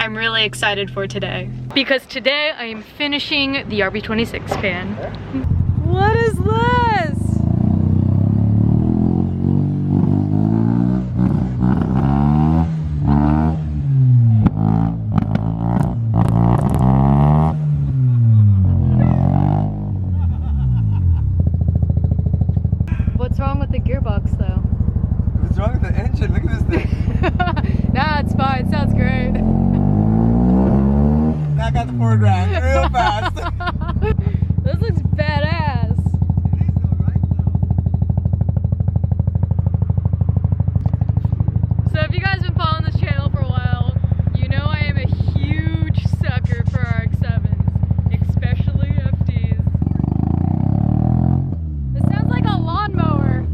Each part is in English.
I'm really excited for today. Because today I am finishing the RB26 pan. What is this? What's wrong with the gearbox though? What's wrong with the engine? Look at this thing. Nah, it's fine. It sounds great. I got the $4 grand real fast. This looks badass. So if you guys have been following this channel for a while, you know I am a huge sucker for RX-7s, especially FTs. This sounds like a lawnmower.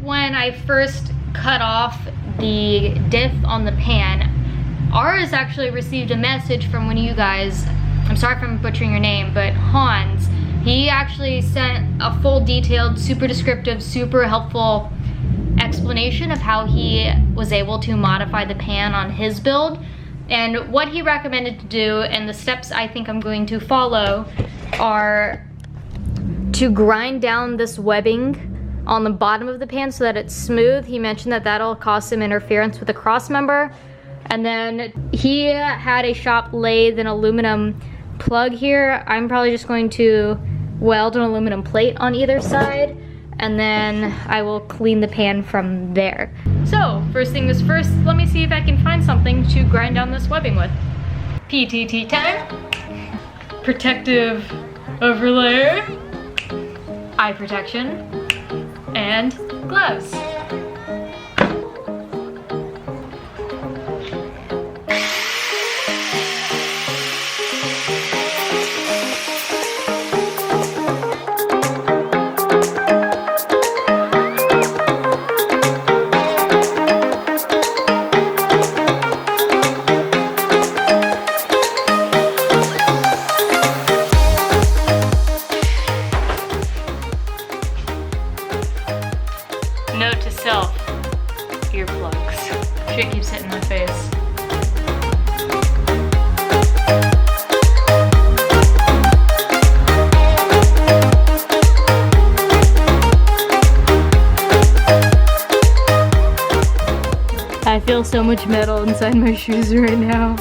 When I first cut off the diff on the pan, ours actually received a message from one of you guys. I'm sorry if I'm butchering your name, but Hans. He actually sent a full detailed, super descriptive, super helpful explanation of how he was able to modify the pan on his build. And what he recommended to do, and the steps I think I'm going to follow, are to grind down this webbing on the bottom of the pan so that it's smooth. He mentioned that that'll cause some interference with the cross member. And then he had a shop lathe an aluminum plug here. I'm probably just going to weld an aluminum plate on either side, and then I will clean the pan from there. So first thing is first, let me see if I can find something to grind down this webbing with. PTT time. Protective overlay, eye protection, and gloves. Note to self, earplugs. Shit keeps hitting my face. I feel so much metal inside my shoes right now.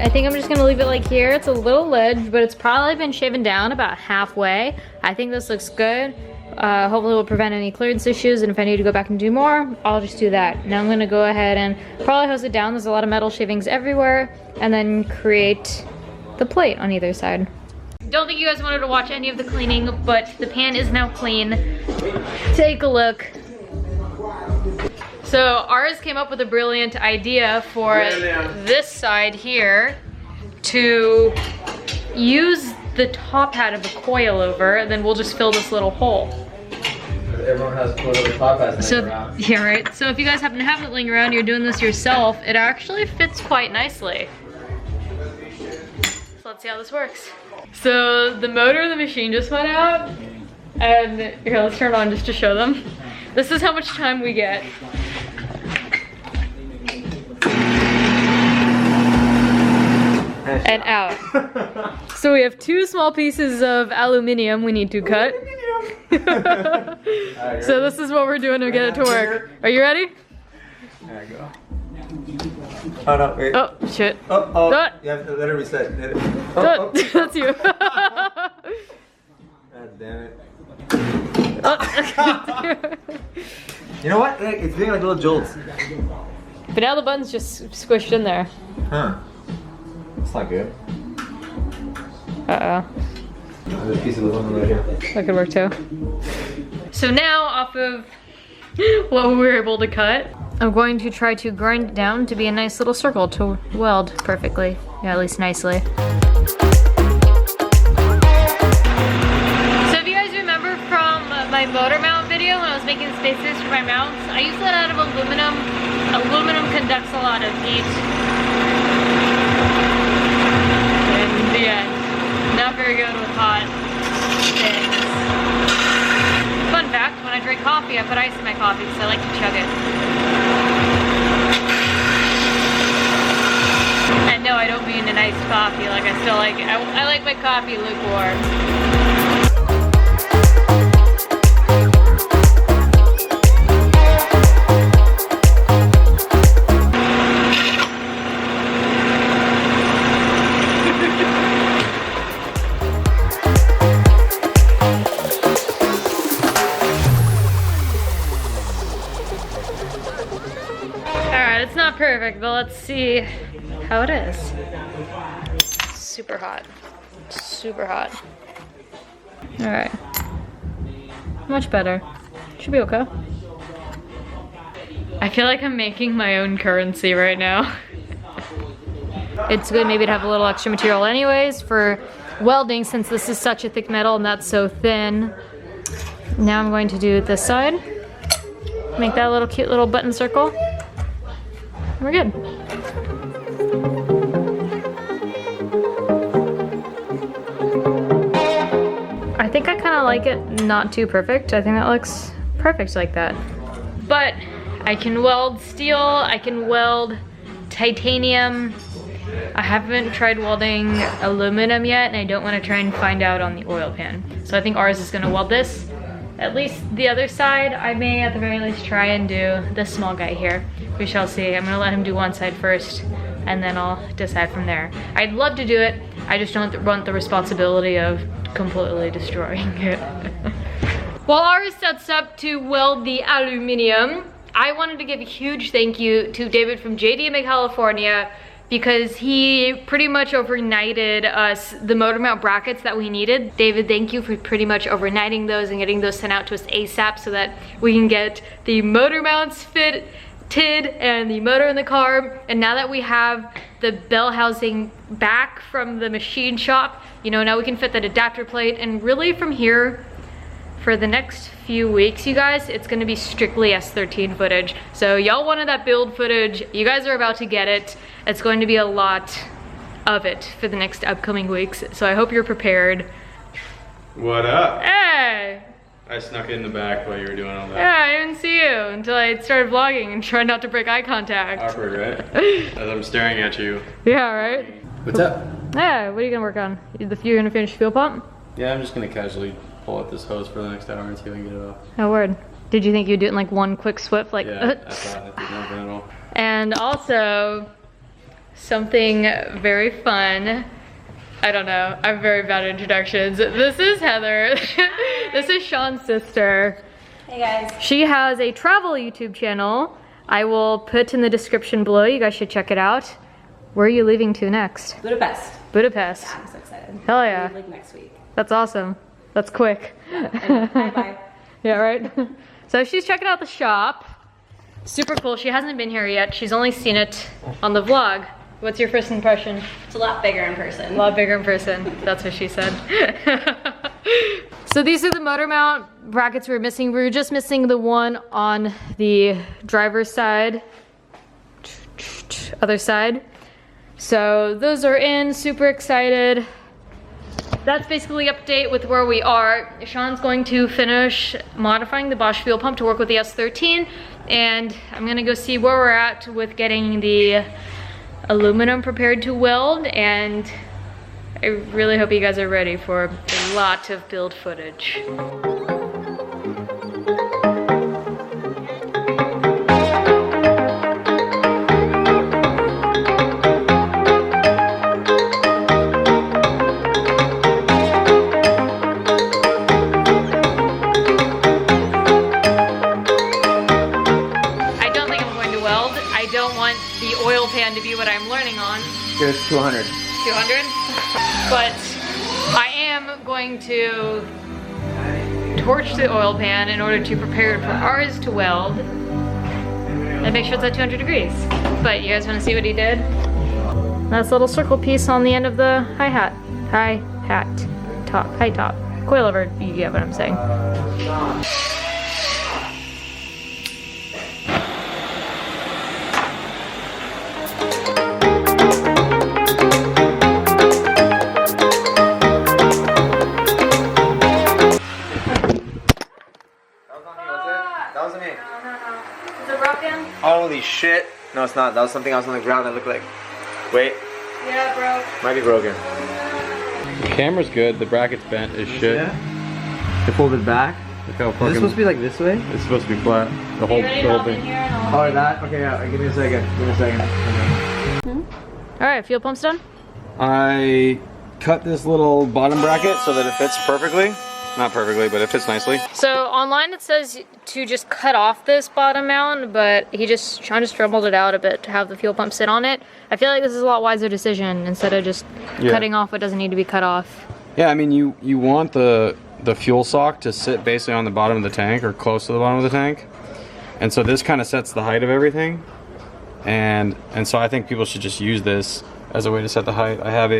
I think I'm just gonna leave it like here. It's a little ledge, but it's probably been shaven down about halfway. I think this looks good. Hopefully it will prevent any clearance issues, and if I need to go back and do more, I'll just do that. Now I'm gonna go ahead and probably hose it down. There's a lot of metal shavings everywhere, and then create the plate on either side. Don't think you guys wanted to watch any of the cleaning, but the pan is now clean. Take a look. So ours came up with a brilliant idea for this side here to use the top hat of the coilover, and then we'll just fill this little hole. Everyone has coilover top hats laying around. Yeah, right. So if you guys happen to have it laying around, you're doing this yourself, it actually fits quite nicely. So let's see how this works. So the motor of the machine just went out, and here, let's turn it on just to show them. This is how much time we get. And out. So we have two small pieces of aluminium we need to cut. So this is what we're doing to get it to work. Are you ready? There you go. Oh no, wait. Oh, shit. Oh, oh. You have to let it reset. Oh, oh. That's you. God damn it. Oh. You know what? It's doing like little jolts. But now the button's just squished in there. Huh. That's not good. Uh-oh. There's a piece of aluminum right here. That could work too. So now off of what we were able to cut, I'm going to try to grind it down to be a nice little circle to weld perfectly. Yeah, at least nicely. So if you guys remember from my motor mount video when I was making spaces for my mounts, I used that out of aluminum. Aluminum conducts a lot of heat. In the end, not very good with hot things. Fun fact, when I drink coffee, I put ice in my coffee because I like to chug it. And no, I don't mean an iced coffee. Like I still like it. I like my coffee lukewarm. Alright, it's not perfect, but let's see how it is. Super hot. Super hot. Alright. Much better. Should be okay. I feel like I'm making my own currency right now. It's good maybe to have a little extra material anyways for welding since this is such a thick metal and that's so thin. Now I'm going to do this side. Make that a little cute little button circle. We're good. I think I kind of like it not too perfect. I think that looks perfect like that. But I can weld steel, I can weld titanium. I haven't tried welding aluminum yet, and I don't want to try and find out on the oil pan. So I think ours is going to weld this. At least the other side, I may at the very least try and do this small guy here. We shall see. I'm gonna let him do one side first, and then I'll decide from there. I'd love to do it, I just don't want the responsibility of completely destroying it. While ours sets up to weld the aluminum, I wanted to give a huge thank you to David from JDMA California, because he pretty much overnighted us the motor mount brackets that we needed. David, thank you for pretty much overnighting those and getting those sent out to us ASAP so that we can get the motor mounts fitted and the motor in the car. And now that we have the bell housing back from the machine shop, you know, now we can fit that adapter plate. And really from here, for the next few weeks, you guys, it's gonna be strictly S13 footage. So y'all wanted that build footage, you guys are about to get it. It's going to be a lot of it for the next upcoming weeks. So I hope you're prepared. What up? Hey! I snuck in the back while you were doing all that. Yeah, I didn't see you until I started vlogging and tried not to break eye contact. Awkward, right? As I'm staring at you. Yeah, right? What's up? Yeah, what are you gonna work on? You're gonna finish fuel pump? Yeah, I'm just gonna casually pull out this hose for the next hour and see if I can get it off. Oh, word. Did you think you'd do it in like one quick swift? Like, yeah, I thought it did nothing at all. And also, something very fun. I don't know, I'm very bad at introductions. This is Heather. This is Sean's sister. Hey guys. She has a travel YouTube channel. I will put in the description below. You guys should check it out. Where are you leaving to next? Budapest. Budapest. Yeah, I'm so excited. Hell yeah. Like next week. That's awesome. That's quick. Bye-bye. Yeah, right? So she's checking out the shop. Super cool. She hasn't been here yet. She's only seen it on the vlog. What's your first impression? It's a lot bigger in person. A lot bigger in person. That's what she said. So these are the motor mount brackets we were missing. We were just missing the one on the driver's side. Other side. So those are in. Super excited. That's basically the update with where we are. Sean's going to finish modifying the Bosch fuel pump to work with the S13, and I'm gonna go see where we're at with getting the aluminum prepared to weld, and I really hope you guys are ready for a lot of build footage. The oil pan to be what I'm learning on. Here's 200. 200? But I am going to torch the oil pan in order to prepare it for ours to weld and make sure it's at 200 degrees. But you guys want to see what he did? That's a little circle piece on the end of the hi-hat. Hi-hat. Top. Hi-top. Coilover, you get what I'm saying. That wasn't me. No. Is it broken? Holy shit. No, it's not. That was something else on the ground that looked like. Wait. Yeah, bro. Might be broken. The camera's good, the bracket's bent as shit. Yeah. It folded back. Look how Is fucking, this supposed to be like this way? it's supposed to be flat. The whole thing. Oh, that? Okay, yeah. Give me a second. Give me a second. Okay. Alright, fuel pump's done? I cut this little bottom bracket so that it fits perfectly. Not perfectly, but it fits nicely. So online it says to just cut off this bottom mount, but Sean just dremelled it out a bit to have the fuel pump sit on it. I feel like this is a lot wiser decision instead of just cutting off what doesn't need to be cut off. Yeah, I mean you want the fuel sock to sit basically on the bottom of the tank or close to the bottom of the tank. And so this kind of sets the height of everything. And so I think people should just use this as a way to set the height. I have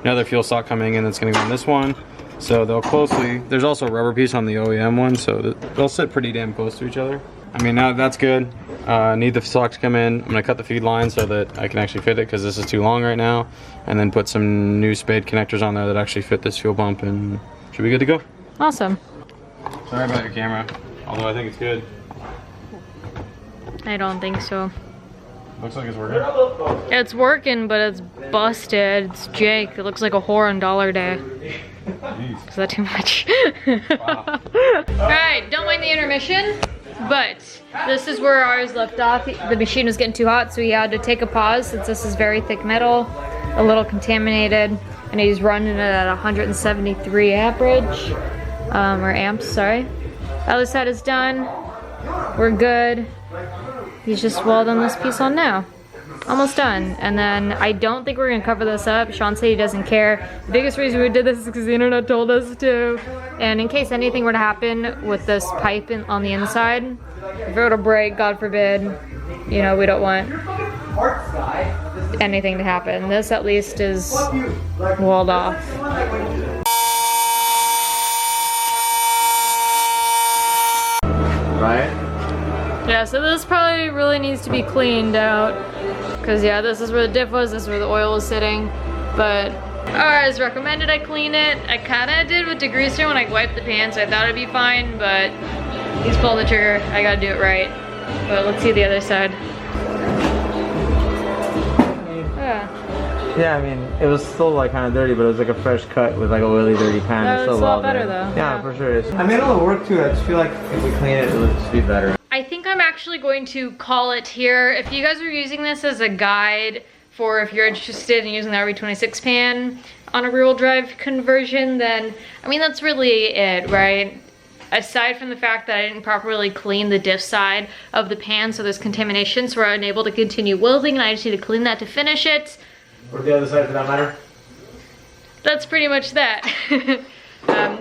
another fuel sock coming in that's gonna go on this one. So they'll closely, there's also a rubber piece on the OEM one, so they'll sit pretty damn close to each other. I mean, now that's good. Need the sock to come in. I'm gonna cut the feed line so that I can actually fit it because this is too long right now. And then put some new spade connectors on there that actually fit this fuel pump and should be good to go. Awesome. Sorry about your camera, although I think it's good. I don't think so. Looks like it's working. It's working, but it's busted. It's Jake. It looks like a whore on Dollar Day. Jeez. Is that too much? Wow. Alright, don't mind the intermission, but this is where ours left off. The machine was getting too hot, so he had to take a pause since this is very thick metal, a little contaminated, and he's running it at 173 amperage, or amps, sorry. The other side is done. We're good. He's just welding this piece on now. Almost done. And then I don't think we're gonna cover this up. Sean said he doesn't care. The biggest reason we did this is because the internet told us to. And in case anything were to happen with this pipe on the inside, if it were to break, God forbid, you know, we don't want anything to happen. This at least is walled off. Right? Yeah, so this probably really needs to be cleaned out. Cause yeah, this is where the diff was, this is where the oil was sitting. But as recommended I clean it. I kinda did with degreaser when I wiped the pan, so I thought it'd be fine, but he's pulled the trigger. I gotta do it right. But let's see the other side. Yeah, I mean, it was still like kind of dirty, but it was like a fresh cut with like a really dirty pan. That It's looks still a lot well better there. though. Yeah, for sure. I made a little work too. I just feel like if we clean it, it'll just be better. I think I'm actually going to call it here. If you guys are using this as a guide for if you're interested in using the RB26 pan on a rear-wheel drive conversion, then I mean that's really it, right? Aside from the fact that I didn't properly clean the diff side of the pan, so there's contamination, so we're unable to continue welding, and I just need to clean that to finish it. Or the other side for that matter? That's pretty much that.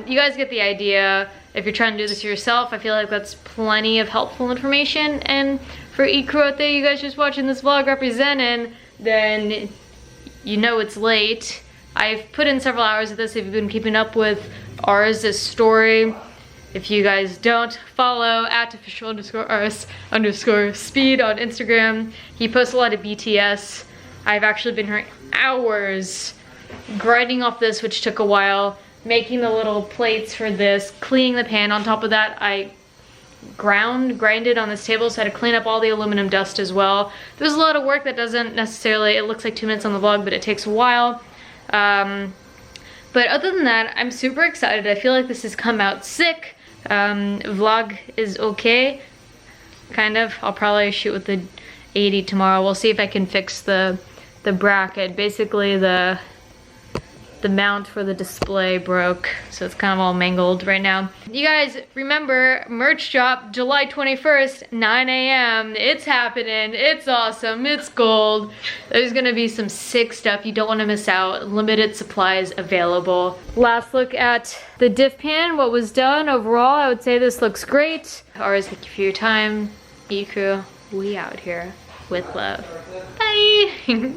You guys get the idea. If you're trying to do this yourself, I feel like that's plenty of helpful information. And for e-crew out there, you guys just watching this vlog representing, then you know it's late. I've put in several hours of this if you've been keeping up with ours' story. If you guys don't, follow @official_RS_speed on Instagram. He posts a lot of BTS. I've actually been here hours grinding off this, which took a while, making the little plates for this, cleaning the pan. On top of that, I grinded on this table, so I had to clean up all the aluminum dust as well. There's a lot of work that doesn't necessarily, it looks like 2 minutes on the vlog, but it takes a while. But other than that, I'm super excited. I feel like this has come out sick. Vlog is okay, kind of. I'll probably shoot with the 80 tomorrow. We'll see if I can fix the bracket. Basically the the mount for the display broke, so it's kind of all mangled right now. You guys remember, merch drop July 21st, 9 a.m. It's happening, it's awesome, it's gold. There's gonna be some sick stuff you don't wanna miss out. Limited supplies available. Last look at the diff pan, what was done. Overall, I would say this looks great. Always thank you for your time. E-Crew, we out here with love. Bye.